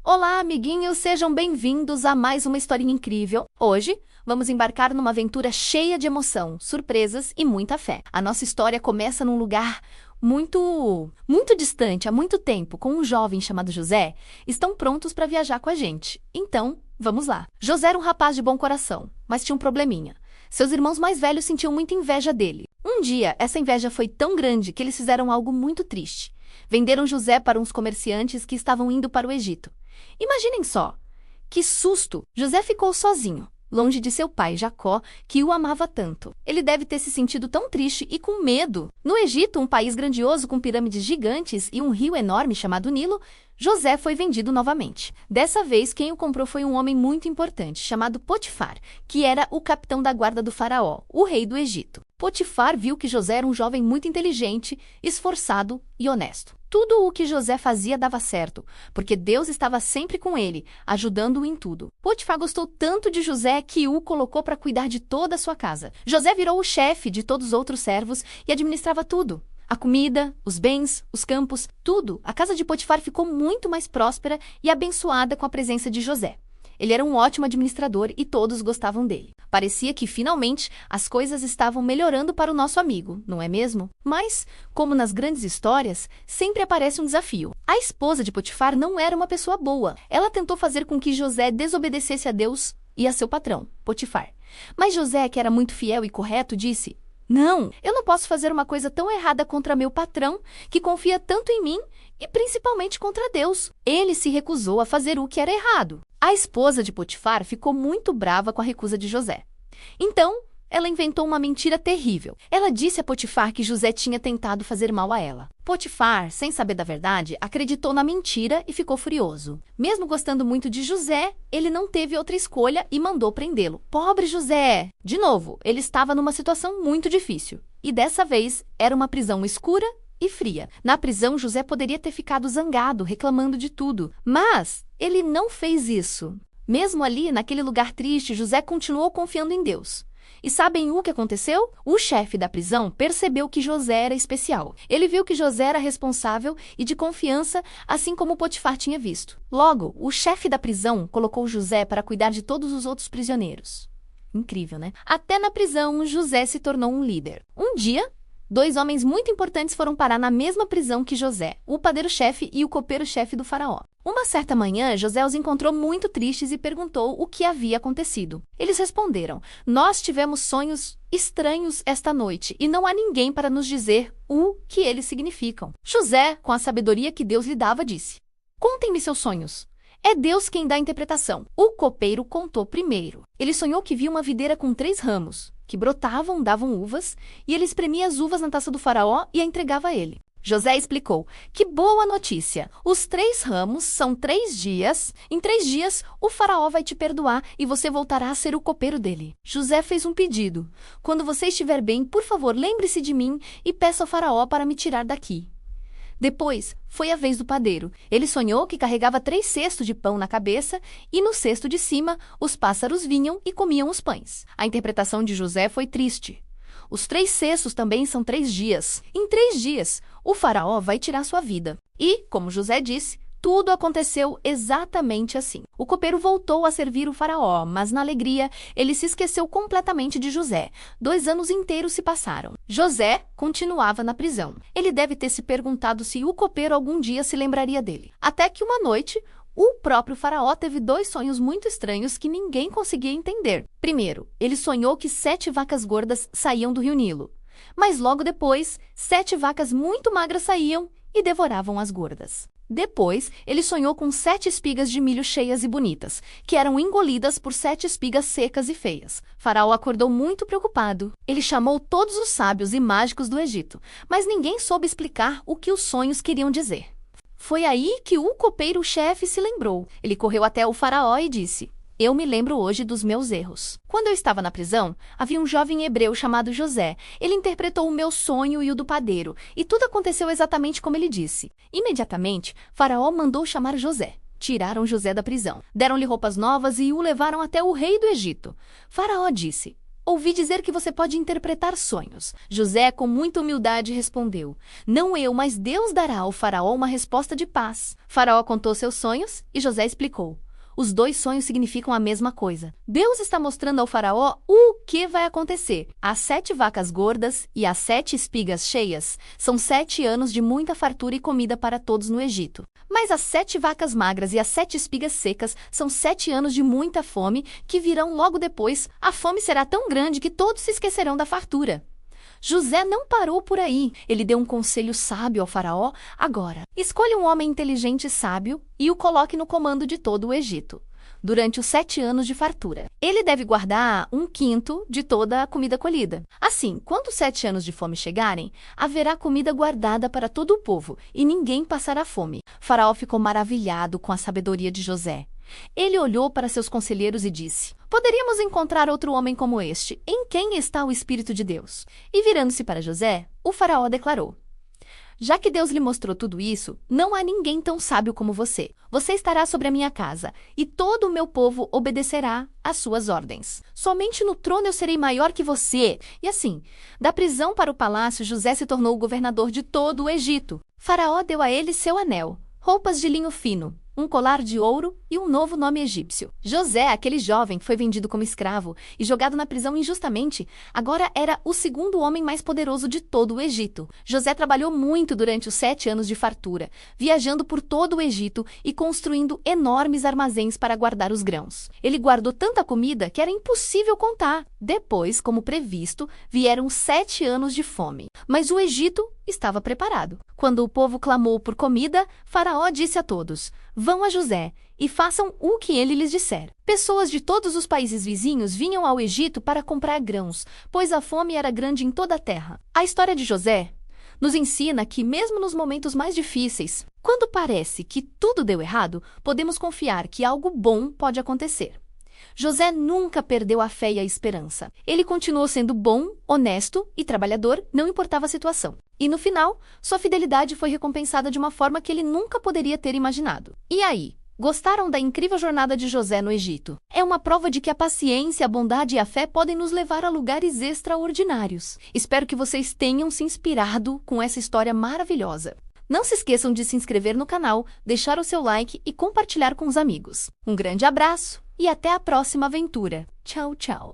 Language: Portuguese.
Olá, amiguinhos, sejam bem-vindos a mais uma historinha incrível. Hoje, vamos embarcar numa aventura cheia de emoção, surpresas e muita fé. A nossa história começa num lugar muito distante, há muito tempo, com um jovem chamado José. Estão prontos para viajar com a gente. Então, vamos lá. José era um rapaz de bom coração, mas tinha um probleminha. Seus irmãos mais velhos sentiam muita inveja dele. Um dia, essa inveja foi tão grande que eles fizeram algo muito triste. Venderam José para uns comerciantes que estavam indo para o Egito. Imaginem só! Que susto! José ficou sozinho, longe de seu pai, Jacó, que o amava tanto. Ele deve ter se sentido tão triste e com medo. No Egito, um país grandioso com pirâmides gigantes e um rio enorme chamado Nilo, José foi vendido novamente. Dessa vez, quem o comprou foi um homem muito importante, chamado Potifar, que era o capitão da guarda do faraó, o rei do Egito. Potifar viu que José era um jovem muito inteligente, esforçado e honesto. Tudo o que José fazia dava certo, porque Deus estava sempre com ele, ajudando-o em tudo. Potifar gostou tanto de José que o colocou para cuidar de toda a sua casa. José virou o chefe de todos os outros servos e administrava tudo. A comida, os bens, os campos, tudo. A casa de Potifar ficou muito mais próspera e abençoada com a presença de José. Ele era um ótimo administrador e todos gostavam dele. Parecia que, finalmente, as coisas estavam melhorando para o nosso amigo, não é mesmo? Mas, como nas grandes histórias, sempre aparece um desafio. A esposa de Potifar não era uma pessoa boa. Ela tentou fazer com que José desobedecesse a Deus e a seu patrão, Potifar. Mas José, que era muito fiel e correto, disse: "Não, eu não posso fazer uma coisa tão errada contra meu patrão, que confia tanto em mim, e principalmente contra Deus." Ele se recusou a fazer o que era errado. A esposa de Potifar ficou muito brava com a recusa de José. Então, ela inventou uma mentira terrível. Ela disse a Potifar que José tinha tentado fazer mal a ela. Potifar, sem saber da verdade, acreditou na mentira e ficou furioso. Mesmo gostando muito de José, ele não teve outra escolha e mandou prendê-lo. Pobre José! De novo, ele estava numa situação muito difícil. E dessa vez, era uma prisão escura e fria. Na prisão, José poderia ter ficado zangado, reclamando de tudo. Mas ele não fez isso. Mesmo ali, naquele lugar triste, José continuou confiando em Deus. E sabem o que aconteceu? O chefe da prisão percebeu que José era especial. Ele viu que José era responsável e de confiança, assim como Potifar tinha visto. Logo, o chefe da prisão colocou José para cuidar de todos os outros prisioneiros. Incrível, né? Até na prisão, José se tornou um líder. Um dia, dois homens muito importantes foram parar na mesma prisão que José, o padeiro-chefe e o copeiro-chefe do faraó. Uma certa manhã, José os encontrou muito tristes e perguntou o que havia acontecido. Eles responderam: "Nós tivemos sonhos estranhos esta noite e não há ninguém para nos dizer o que eles significam." José, com a sabedoria que Deus lhe dava, disse: "Contem-me seus sonhos. É Deus quem dá a interpretação." O copeiro contou primeiro. Ele sonhou que via uma videira com 3 ramos, que brotavam, davam uvas, e ele espremia as uvas na taça do faraó e a entregava a ele. José explicou: "Que boa notícia! Os 3 ramos são 3 dias. Em 3 dias, o faraó vai te perdoar e você voltará a ser o copeiro dele." José fez um pedido: "Quando você estiver bem, por favor, lembre-se de mim e peça ao faraó para me tirar daqui." Depois, foi a vez do padeiro. Ele sonhou que carregava 3 cestos de pão na cabeça e no cesto de cima, os pássaros vinham e comiam os pães. A interpretação de José foi triste. Os 3 cestos também são 3 dias. Em 3 dias, o faraó vai tirar sua vida. E, como José disse, tudo aconteceu exatamente assim. O copeiro voltou a servir o faraó, mas na alegria, ele se esqueceu completamente de José. 2 anos inteiros se passaram. José continuava na prisão. Ele deve ter se perguntado se o copeiro algum dia se lembraria dele. Até que uma noite, o próprio faraó teve 2 sonhos muito estranhos que ninguém conseguia entender. Primeiro, ele sonhou que 7 vacas gordas saíam do rio Nilo. Mas logo depois, 7 vacas muito magras saíam e devoravam as gordas. Depois, ele sonhou com 7 espigas de milho cheias e bonitas, que eram engolidas por 7 espigas secas e feias. Faraó acordou muito preocupado. Ele chamou todos os sábios e mágicos do Egito, mas ninguém soube explicar o que os sonhos queriam dizer. Foi aí que o copeiro-chefe se lembrou. Ele correu até o faraó e disse: "Eu me lembro hoje dos meus erros. Quando eu estava na prisão, havia um jovem hebreu chamado José. Ele interpretou o meu sonho e o do padeiro, e tudo aconteceu exatamente como ele disse." Imediatamente, Faraó mandou chamar José. Tiraram José da prisão, deram-lhe roupas novas e o levaram até o rei do Egito. Faraó disse: Ouvi dizer que você pode interpretar sonhos. José, com muita humildade, respondeu: Não eu, mas Deus dará ao faraó uma resposta de paz. Faraó contou seus sonhos e José explicou. Os dois sonhos significam a mesma coisa. Deus está mostrando ao faraó o que vai acontecer. As 7 vacas gordas e as 7 espigas cheias são 7 anos de muita fartura e comida para todos no Egito. Mas as 7 vacas magras e as 7 espigas secas são 7 anos de muita fome que virão logo depois. A fome será tão grande que todos se esquecerão da fartura. José não parou por aí. Ele deu um conselho sábio ao faraó. Agora, escolha um homem inteligente e sábio e o coloque no comando de todo o Egito, durante os 7 anos de fartura. Ele deve guardar 1/5 de toda a comida colhida. Assim, quando os 7 anos de fome chegarem, haverá comida guardada para todo o povo e ninguém passará fome. Faraó ficou maravilhado com a sabedoria de José. Ele olhou para seus conselheiros e disse: Poderíamos encontrar outro homem como este, em quem está o Espírito de Deus. E virando-se para José, o faraó declarou: Já que Deus lhe mostrou tudo isso, não há ninguém tão sábio como você. Você estará sobre a minha casa, e todo o meu povo obedecerá às suas ordens. Somente no trono eu serei maior que você. E assim, da prisão para o palácio, José se tornou o governador de todo o Egito. Faraó deu a ele seu anel, roupas de linho fino, um colar de ouro e um novo nome egípcio. José, aquele jovem que foi vendido como escravo e jogado na prisão injustamente, agora era o 2º homem mais poderoso de todo o Egito. José trabalhou muito durante os 7 anos de fartura, viajando por todo o Egito e construindo enormes armazéns para guardar os grãos. Ele guardou tanta comida que era impossível contar. Depois, como previsto, vieram 7 anos de fome. Mas o Egito estava preparado. Quando o povo clamou por comida, Faraó disse a todos: Vão a José e façam o que ele lhes disser. Pessoas de todos os países vizinhos vinham ao Egito para comprar grãos, pois a fome era grande em toda a terra. A história de José nos ensina que, mesmo nos momentos mais difíceis, quando parece que tudo deu errado, podemos confiar que algo bom pode acontecer. José nunca perdeu a fé e a esperança. Ele continuou sendo bom, honesto e trabalhador, não importava a situação. E no final, sua fidelidade foi recompensada de uma forma que ele nunca poderia ter imaginado. E aí? Gostaram da incrível jornada de José no Egito? É uma prova de que a paciência, a bondade e a fé podem nos levar a lugares extraordinários. Espero que vocês tenham se inspirado com essa história maravilhosa. Não se esqueçam de se inscrever no canal, deixar o seu like e compartilhar com os amigos. Um grande abraço e até a próxima aventura. Tchau, tchau.